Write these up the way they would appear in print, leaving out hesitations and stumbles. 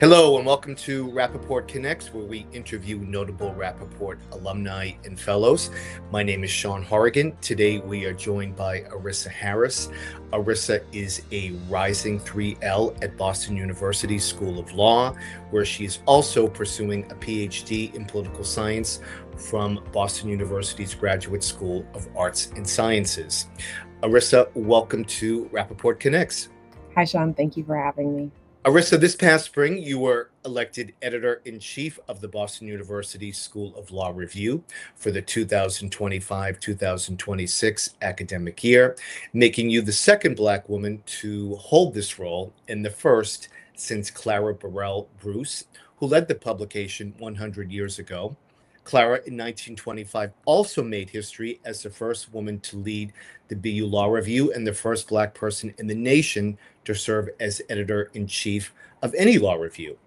Hello and welcome to Rappaport Connects, where we interview notable Rappaport alumni and fellows. My name is Sean Horrigan. Today we are joined by Aryssa Harris. Aryssa is a rising 3L at Boston University School of Law, where she is also pursuing a Ph.D. in political science from Boston University's Graduate School of Arts and Sciences. Aryssa, welcome to Rappaport Connects. Hi, Sean. Thank you for having me. Aryssa, this past spring, you were elected editor-in-chief of the Boston University School of Law Review for the 2025-2026 academic year, making you the second Black woman to hold this role and the first since Clara Burrell Bruce, who led the publication 100 years ago. Clara, in 1925, also made history as the first woman to lead the BU Law Review and the first Black person in the nation to serve as editor-in-chief of any law review.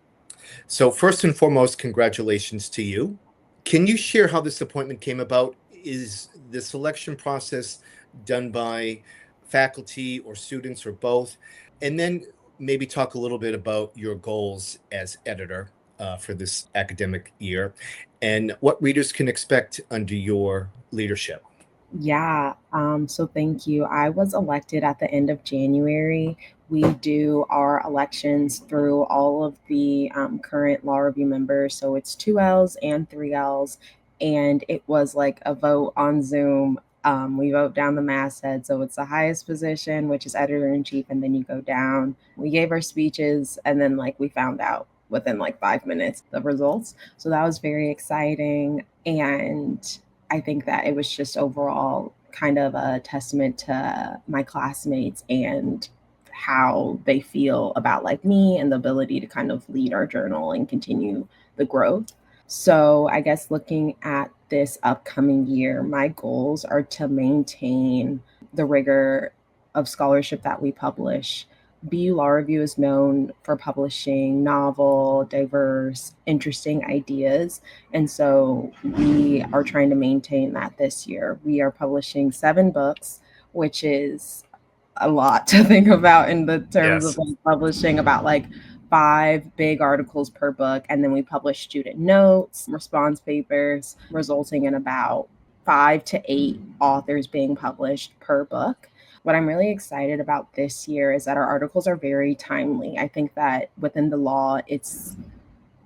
So first and foremost, congratulations to you. Can you share how this appointment came about? Is the selection process done by faculty or students or both? And then maybe talk a little bit about your goals as editor for this academic year and what readers can expect under your leadership. Yeah, so thank you. I was elected at the end of January. We do our elections through all of the current law review members. So it's 2Ls and 3Ls. And it was like a vote on Zoom. We vote down the masthead. So it's the highest position, which is editor-in-chief, and then you go down. We gave our speeches, and then we found out within 5 minutes the results. So that was very exciting. And I think that it was just overall kind of a testament to my classmates and how they feel about me and the ability to kind of lead our journal and continue the growth. So I guess looking at this upcoming year, my goals are to maintain the rigor of scholarship that we publish. BU Law Review is known for publishing novel, diverse, interesting ideas. And so we are trying to maintain that this year. We are publishing 7 books, which is a lot to think about in the terms of publishing about 5 big articles per book. And then we publish student notes, response papers, resulting in about 5 to 8 authors being published per book. What I'm really excited about this year is that our articles are very timely. I think that within the law,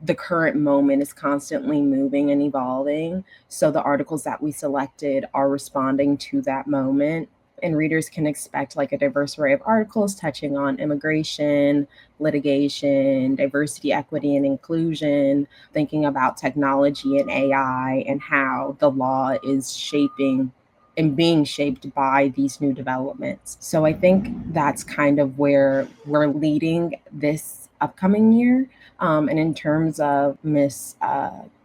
the current moment is constantly moving and evolving. So the articles that we selected are responding to that moment. And readers can expect a diverse array of articles touching on immigration, litigation, diversity, equity, and inclusion, thinking about technology and AI and how the law is shaping and being shaped by these new developments. So I think that's kind of where we're leading this upcoming year. And in terms of Miss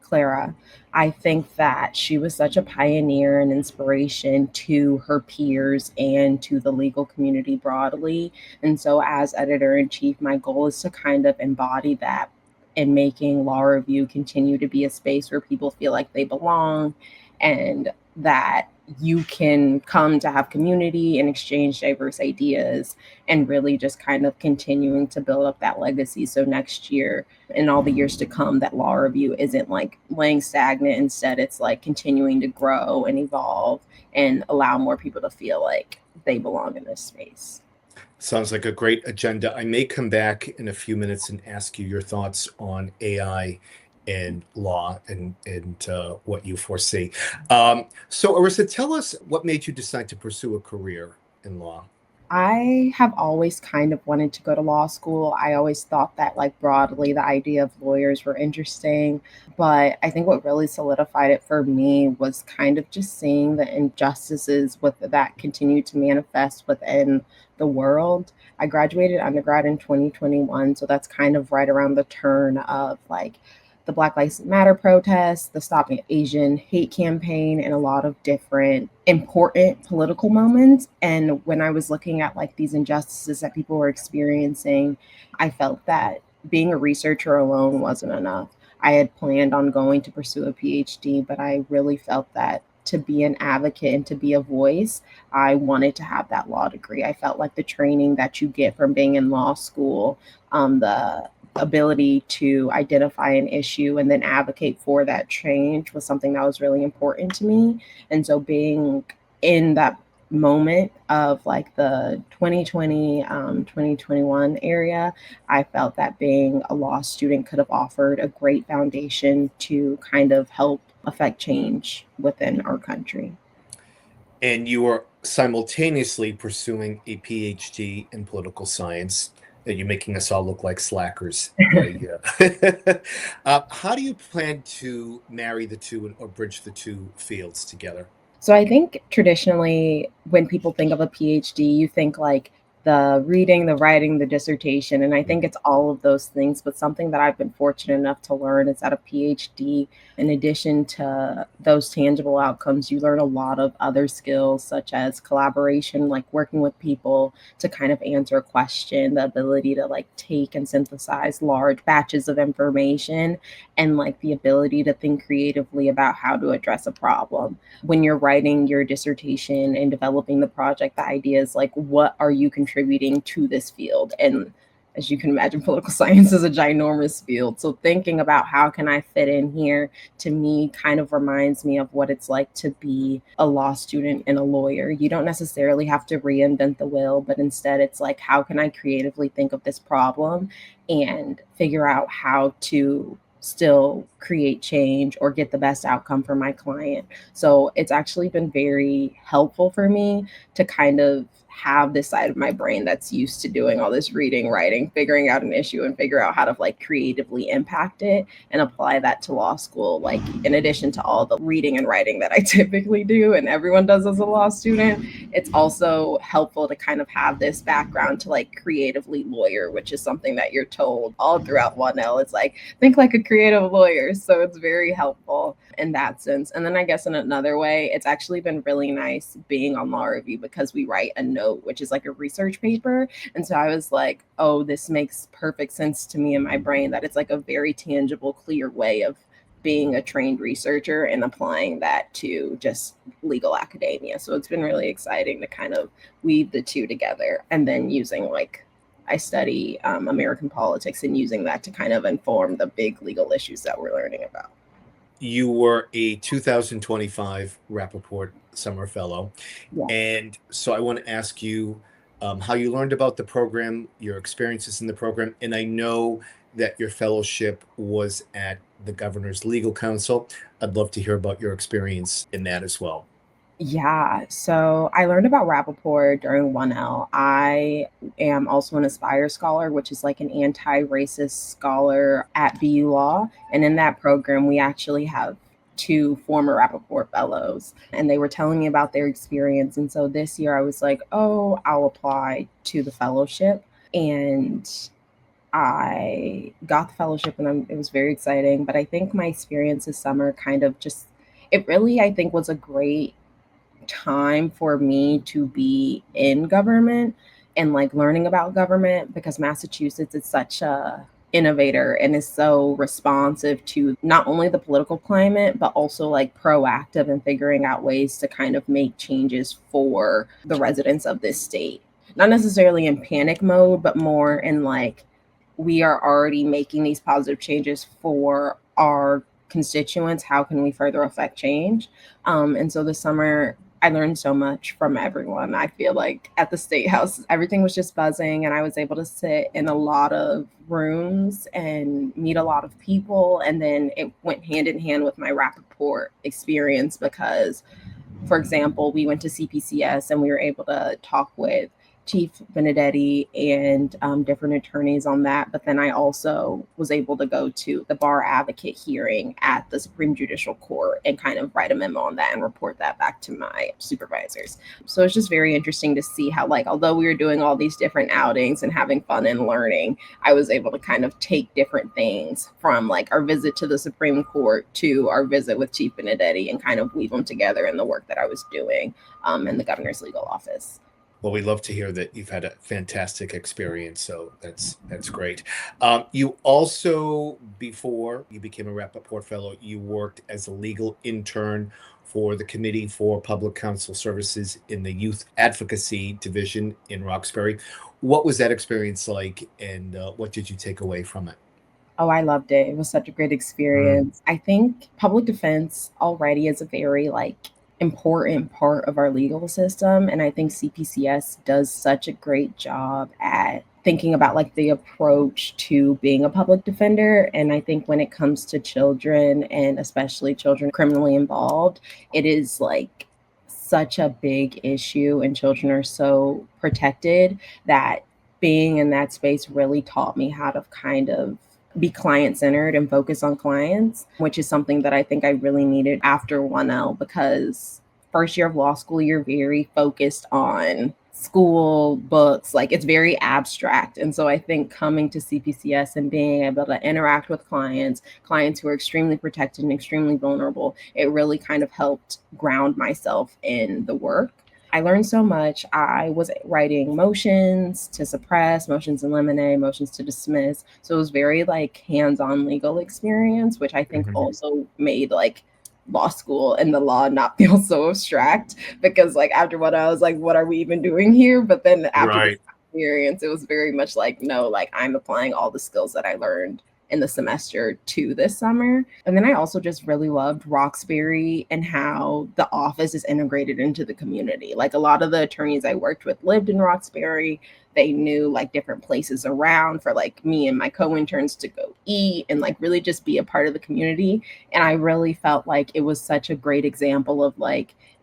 Clara, I think that she was such a pioneer and inspiration to her peers and to the legal community broadly. And so as editor-in-chief, my goal is to kind of embody that in making Law Review continue to be a space where people feel like they belong and that you can come to have community and exchange diverse ideas and really just kind of continuing to build up that legacy. So next year and all the years to come, that Law Review isn't laying stagnant. Instead, it's continuing to grow and evolve and allow more people to feel like they belong in this space. Sounds like a great agenda. I may come back in a few minutes and ask you your thoughts on AI and law and what you foresee. So Aryssa, tell us what made you decide to pursue a career in law. I have always kind of wanted to go to law school. I always thought that broadly the idea of lawyers were interesting, but I think what really solidified it for me was kind of just seeing the injustices that continue to manifest within the world. I graduated undergrad in 2021, so that's kind of right around the turn of the Black Lives Matter protests, the Stopping Asian Hate campaign, and a lot of different important political moments. And when I was looking at these injustices that people were experiencing, I felt that being a researcher alone wasn't enough. I had planned on going to pursue a Ph.D., but I really felt that to be an advocate and to be a voice, I wanted to have that law degree. I felt like the training that you get from being in law school, the ability to identify an issue and then advocate for that change was something that was really important to me. And so being in that moment of like the 2020 2021 area, I felt that being a law student could have offered a great foundation to kind of help affect change within our country. And you are simultaneously pursuing a PhD in political science. That you're making us all look like slackers. Yeah. How do you plan to marry the two or bridge the two fields together? So I think traditionally, when people think of a PhD, you think like the reading, the writing, the dissertation. And I think it's all of those things. But something that I've been fortunate enough to learn is that a PhD, in addition to those tangible outcomes, you learn a lot of other skills, such as collaboration, like working with people to kind of answer a question, the ability to like take and synthesize large batches of information, and like the ability to think creatively about how to address a problem. When you're writing your dissertation and developing the project, the idea is like, what are you contributing to this field? And as you can imagine, political science is a ginormous field. So thinking about how can I fit in here, to me kind of reminds me of what it's like to be a law student and a lawyer. You don't necessarily have to reinvent the wheel, but instead it's like, how can I creatively think of this problem and figure out how to still create change or get the best outcome for my client. So it's actually been very helpful for me to kind of have this side of my brain that's used to doing all this reading, writing, figuring out an issue and figure out how to like creatively impact it and apply that to law school. Like in addition to all the reading and writing that I typically do and everyone does as a law student, it's also helpful to kind of have this background to like creatively lawyer, which is something that you're told all throughout 1L. It's like, think like a creative lawyer. So it's very helpful in that sense. And then I guess in another way, it's actually been really nice being on Law Review because we write a note, which is like a research paper. And so I was like, oh, this makes perfect sense to me in my brain that it's like a very tangible, clear way of being a trained researcher and applying that to just legal academia. So it's been really exciting to kind of weave the two together and then using like I study American politics and using that to kind of inform the big legal issues that we're learning about. You were a 2025 Rappaport Summer Fellow. Yes. And so I want to ask you how you learned about the program, your experiences in the program. And I know that your fellowship was at the Governor's Legal Counsel. I'd love to hear about your experience in that as well. Yeah, so I learned about Rappaport during 1L. I am also an Aspire Scholar, which is like an anti-racist scholar at BU Law. And in that program, we actually have two former Rappaport Fellows, and they were telling me about their experience. And so this year I was like, oh, I'll apply to the fellowship. And I got the fellowship, and it was very exciting. But I think my experience this summer kind of just, it really, I think, was a great time for me to be in government and like learning about government because Massachusetts is such a innovator and is so responsive to not only the political climate but also like proactive in figuring out ways to kind of make changes for the residents of this state. Not necessarily in panic mode, but more in like we are already making these positive changes for our constituents. How can we further affect change? And so this summer, I learned so much from everyone. I feel like at the State House, everything was just buzzing, and I was able to sit in a lot of rooms and meet a lot of people. And then it went hand in hand with my Rappaport experience because, for example, we went to CPCS and we were able to talk with Chief Benedetti and different attorneys on that. But then I also was able to go to the bar advocate hearing at the Supreme Judicial Court and kind of write a memo on that and report that back to my supervisors. So it's just very interesting to see how, like, although we were doing all these different outings and having fun and learning, I was able to kind of take different things from like our visit to the Supreme Court to our visit with Chief Benedetti and kind of weave them together in the work that I was doing in the governor's legal office. Well, we love to hear that you've had a fantastic experience. So that's great. You also, before you became a Rappaport Fellow, you worked as a legal intern for the Committee for Public Counsel Services in the Youth Advocacy Division in Roxbury. What was that experience like, and what did you take away from it? Oh, I loved it. It was such a great Mm. experience. I think public defense already is a very important part of our legal system, and I think CPCS does such a great job at thinking about the approach to being a public defender. And I think when it comes to children, and especially children criminally involved, it is such a big issue, and children are so protected that being in that space really taught me how to kind of be client centered and focus on clients, which is something that I think I really needed after 1L, because first year of law school, you're very focused on school, books, it's very abstract. And so I think coming to CPCS and being able to interact with clients who are extremely protected and extremely vulnerable, it really kind of helped ground myself in the work. I learned so much. I was writing motions to suppress, motions in limine, motions to dismiss. So it was very hands-on legal experience, which I think Mhm. also made law school and the law not feel so abstract, because after what I was like, what are we even doing here? But then after this Right. experience, it was very much no, I'm applying all the skills that I learned in the semester to this summer. And then I also just really loved Roxbury and how the office is integrated into the community. A lot of the attorneys I worked with lived in Roxbury. They knew different places around for me and my co-interns to go eat and really just be a part of the community. And I really felt like it was such a great example of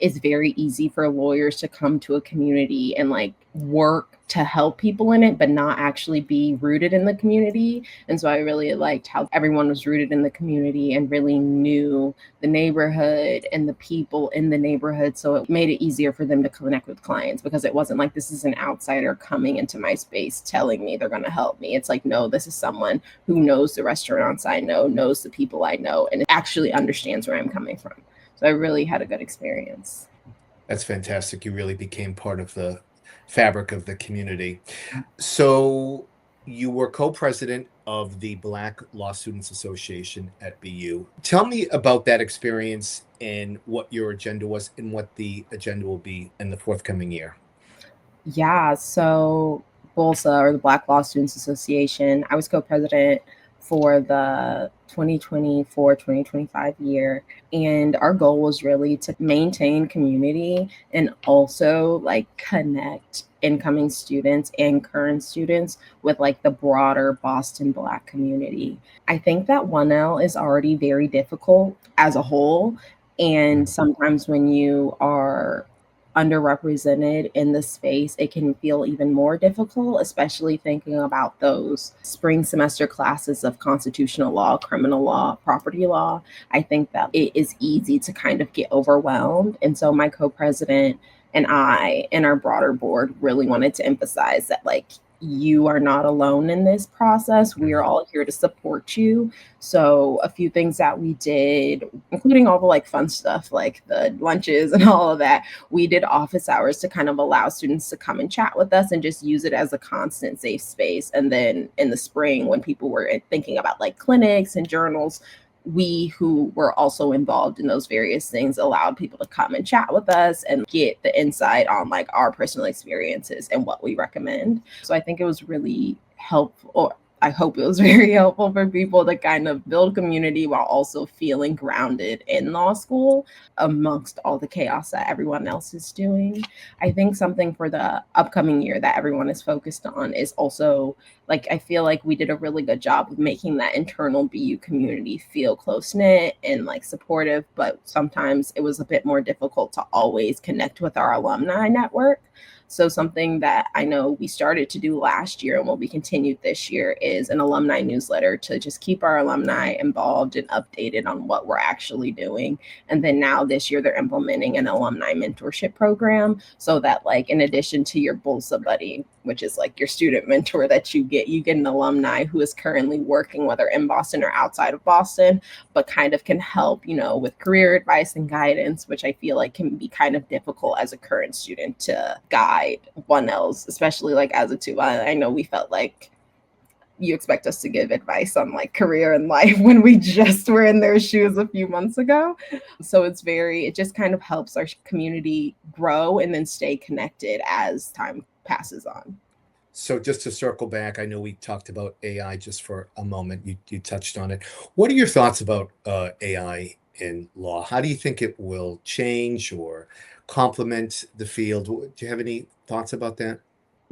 it's very easy for lawyers to come to a community and work to help people in it, but not actually be rooted in the community. And so I really liked how everyone was rooted in the community and really knew the neighborhood and the people in the neighborhood. So it made it easier for them to connect with clients, because it wasn't this is an outsider coming into my space telling me they're going to help me. It's no, this is someone who knows the restaurants I know, knows the people I know, and actually understands where I'm coming from. So I really had a good experience. That's fantastic. You really became part of the fabric of the community. So you were co-president of the Black Law Students Association at BU. Tell me about that experience and what your agenda was and what the agenda will be in the forthcoming year. Yeah, so BLSA, or the Black Law Students Association, I was co-president for the 2024-2025 year. And our goal was really to maintain community and also connect incoming students and current students with the broader Boston Black community. I think that 1L is already very difficult as a whole. And Mhm. sometimes when you are underrepresented in the space, it can feel even more difficult, especially thinking about those spring semester classes of constitutional law, criminal law, property law. I think that it is easy to kind of get overwhelmed. And so my co-president and I and our broader board really wanted to emphasize that you are not alone in this process. We are Mhm. all here to support you. So a few things that we did, including all the fun stuff like the lunches and all of that, we did office hours to kind of allow students to come and chat with us and just use it as a constant safe space. And then in the spring, when people were thinking about clinics and journals, we who were also involved in those various things allowed people to come and chat with us and get the insight on our personal experiences and what we recommend. So I think it was really helpful, or I hope it was very helpful for people to kind of build community while also feeling grounded in law school amongst all the chaos that everyone else is doing. I think something for the upcoming year that everyone is focused on is also I feel like we did a really good job of making that internal BU community feel close knit and supportive, but sometimes it was a bit more difficult to always connect with our alumni network. So something that I know we started to do last year and will be continued this year is an alumni newsletter to just keep our alumni involved and updated on what we're actually doing. And then now this year they're implementing an alumni mentorship program, so that in addition to your BLSA buddy, which is your student mentor that you get an alumni who is currently working whether in Boston or outside of Boston, but kind of can help, with career advice and guidance, which I feel can be kind of difficult as a current student to guide 1Ls, especially as a 2. I know we felt you expect us to give advice on career and life when we just were in their shoes a few months ago. So it just kind of helps our community grow and then stay connected as time passes on. So just to circle back, I know we talked about AI just for a moment. You touched on it. What are your thoughts about AI in law? How do you think it will change or complement the field? Do you have any thoughts about that?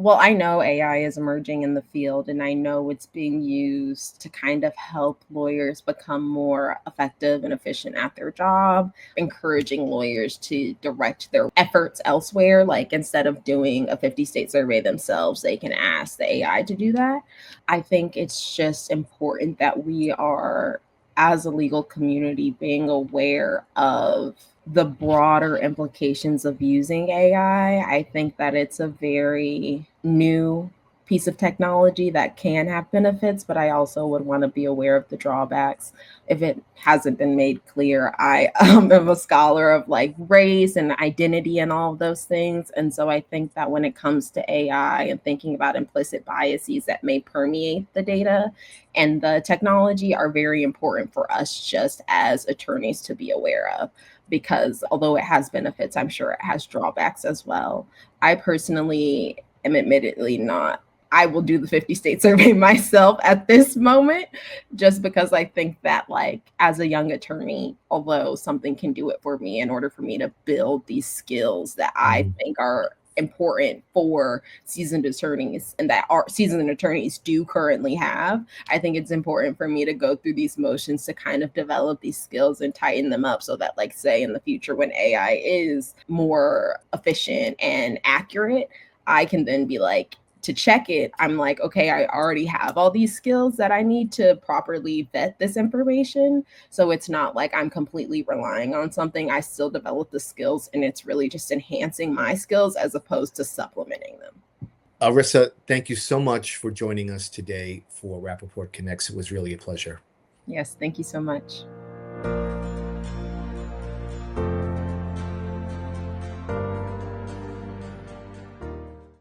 Well, I know AI is emerging in the field, and I know it's being used to kind of help lawyers become more effective and efficient at their job, encouraging lawyers to direct their efforts elsewhere. Like instead of doing a 50-state survey themselves, they can ask the AI to do that. I think it's just important that we are, as a legal community, being aware of the broader implications of using AI. I think that it's a very new piece of technology that can have benefits, but I also would want to be aware of the drawbacks if it hasn't been made clear. I am a scholar of like race and identity and all of those things. And so I think that when it comes to AI and thinking about implicit biases that may permeate the data and the technology are very important for us just as attorneys to be aware of, because although it has benefits, I'm sure it has drawbacks as well. I personally am admittedly not. I will do the 50-state survey myself at this moment, just because I think that, like, as a young attorney, although something can do it for me in order for me to build these skills that I Mhm. think are important for seasoned attorneys and that our seasoned attorneys do currently have, I think it's important for me to go through these motions to kind of develop these skills and tighten them up so that, like, say in the future when AI is more efficient and accurate, I can then be like, to check it, I'm like, okay, I already have all these skills that I need to properly vet this information. So it's not like I'm completely relying on something. I still develop the skills and it's really just enhancing my skills as opposed to supplementing them. Aryssa, thank you so much for joining us today for Rappaport Connects. It was really a pleasure. Yes, thank you so much.